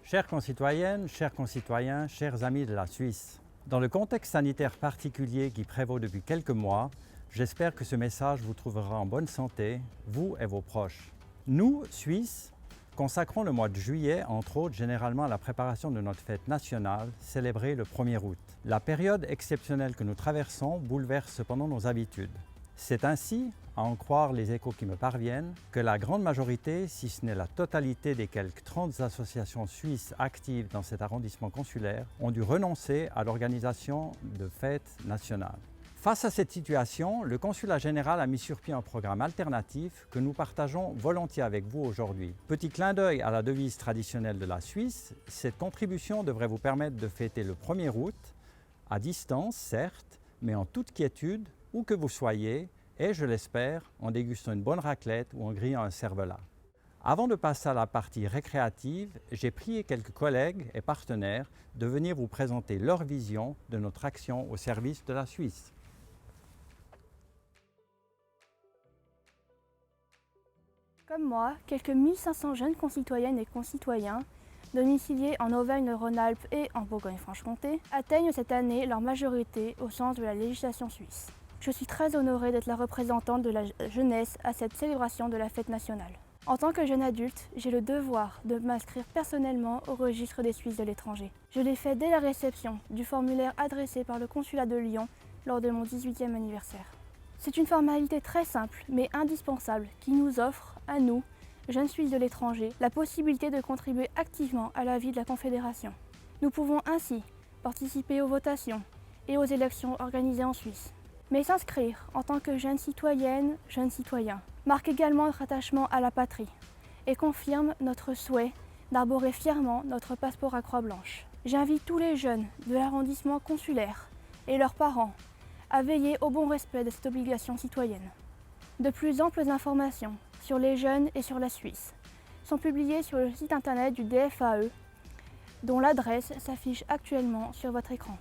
Chères concitoyennes, chers concitoyens, chers amis de la Suisse, dans le contexte sanitaire particulier qui prévaut depuis quelques mois, j'espère que ce message vous trouvera en bonne santé, vous et vos proches. Nous, Suisses, consacrons le mois de juillet, entre autres, généralement à la préparation de notre fête nationale, célébrée le 1er août. La période exceptionnelle que nous traversons bouleverse cependant nos habitudes. C'est ainsi, à en croire les échos qui me parviennent, que la grande majorité, si ce n'est la totalité des quelques 30 associations suisses actives dans cet arrondissement consulaire, ont dû renoncer à l'organisation de fêtes nationales. Face à cette situation, le Consulat général a mis sur pied un programme alternatif que nous partageons volontiers avec vous aujourd'hui. Petit clin d'œil à la devise traditionnelle de la Suisse, cette contribution devrait vous permettre de fêter le 1er août, à distance certes, mais en toute quiétude, où que vous soyez, et je l'espère, en dégustant une bonne raclette ou en grillant un cervelas. Avant de passer à la partie récréative, j'ai prié quelques collègues et partenaires de venir vous présenter leur vision de notre action au service de la Suisse. Comme moi, quelques 1500 jeunes concitoyennes et concitoyens, domiciliés en Auvergne-Rhône-Alpes et en Bourgogne-Franche-Comté, atteignent cette année leur majorité au sens de la législation suisse. Je suis très honorée d'être la représentante de la jeunesse à cette célébration de la fête nationale. En tant que jeune adulte, j'ai le devoir de m'inscrire personnellement au registre des Suisses de l'étranger. Je l'ai fait dès la réception du formulaire adressé par le consulat de Lyon lors de mon 18e anniversaire. C'est une formalité très simple mais indispensable qui nous offre, à nous, jeunes Suisses de l'étranger, la possibilité de contribuer activement à la vie de la Confédération. Nous pouvons ainsi participer aux votations et aux élections organisées en Suisse. Mais s'inscrire en tant que jeune citoyenne, jeune citoyen, marque également notre attachement à la patrie et confirme notre souhait d'arborer fièrement notre passeport à croix blanche. J'invite tous les jeunes de l'arrondissement consulaire et leurs parents à veiller au bon respect de cette obligation citoyenne. De plus amples informations sur les jeunes et sur la Suisse sont publiées sur le site internet du DFAE, dont l'adresse s'affiche actuellement sur votre écran.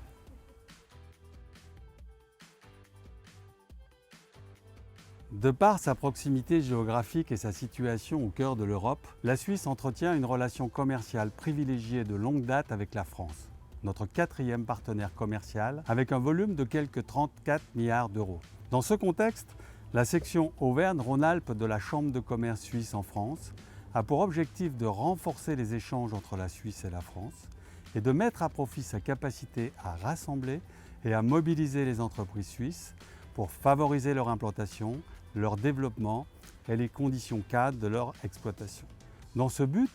De par sa proximité géographique et sa situation au cœur de l'Europe, la Suisse entretient une relation commerciale privilégiée de longue date avec la France, notre 4e partenaire commercial, avec un volume de quelques 34 milliards d'euros. Dans ce contexte, la section Auvergne-Rhône-Alpes de la Chambre de commerce suisse en France a pour objectif de renforcer les échanges entre la Suisse et la France et de mettre à profit sa capacité à rassembler et à mobiliser les entreprises suisses pour favoriser leur implantation, leur développement et les conditions cadres de leur exploitation. Dans ce but,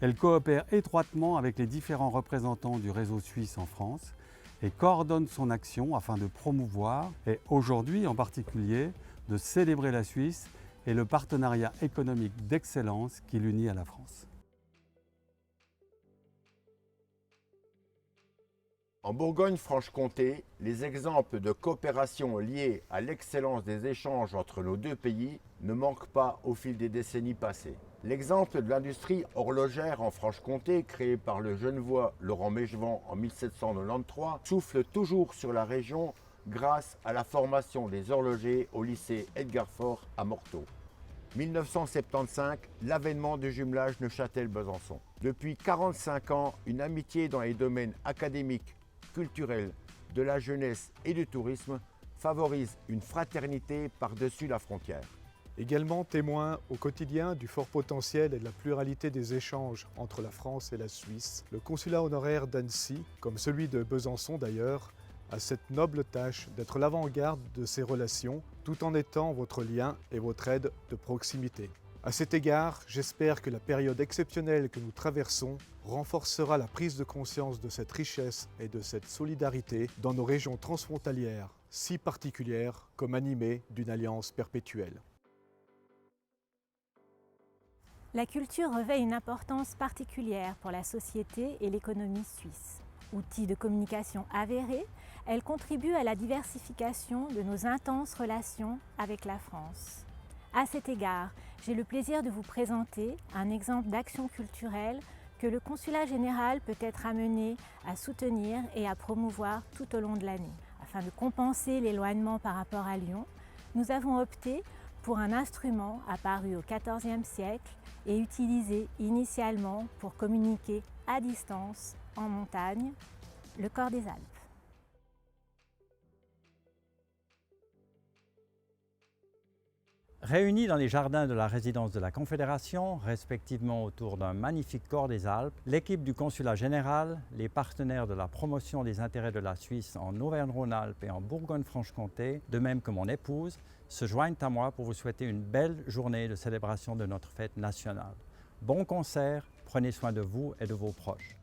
elle coopère étroitement avec les différents représentants du réseau suisse en France et coordonne son action afin de promouvoir, et aujourd'hui en particulier, de célébrer la Suisse et le partenariat économique d'excellence qui l'unit à la France. En Bourgogne-Franche-Comté, les exemples de coopération liés à l'excellence des échanges entre nos deux pays ne manquent pas au fil des décennies passées. L'exemple de l'industrie horlogère en Franche-Comté, créée par le Genevois Laurent Mégevant en 1793, souffle toujours sur la région grâce à la formation des horlogers au lycée Edgar Faure à Morteau. 1975, l'avènement du jumelage Neuchâtel-Besançon. Depuis 45 ans, une amitié dans les domaines académiques, culturels, de la jeunesse et du tourisme favorise une fraternité par-dessus la frontière. Également témoin au quotidien du fort potentiel et de la pluralité des échanges entre la France et la Suisse, le consulat honoraire d'Annecy, comme celui de Besançon d'ailleurs, a cette noble tâche d'être l'avant-garde de ces relations, tout en étant votre lien et votre aide de proximité. À cet égard, j'espère que la période exceptionnelle que nous traversons renforcera la prise de conscience de cette richesse et de cette solidarité dans nos régions transfrontalières, si particulières comme animées d'une alliance perpétuelle. La culture revêt une importance particulière pour la société et l'économie suisse. Outil de communication avéré, elle contribue à la diversification de nos intenses relations avec la France. À cet égard, j'ai le plaisir de vous présenter un exemple d'action culturelle que le Consulat général peut être amené à soutenir et à promouvoir tout au long de l'année. Afin de compenser l'éloignement par rapport à Lyon, nous avons opté pour un instrument apparu au XIVe siècle et utilisé initialement pour communiquer à distance en montagne, le corps des Alpes. Réunis dans les jardins de la résidence de la Confédération, respectivement autour d'un magnifique corps des Alpes, l'équipe du Consulat général, les partenaires de la promotion des intérêts de la Suisse en Auvergne-Rhône-Alpes et en Bourgogne-Franche-Comté, de même que mon épouse, se joignent à moi pour vous souhaiter une belle journée de célébration de notre fête nationale. Bon concert, prenez soin de vous et de vos proches.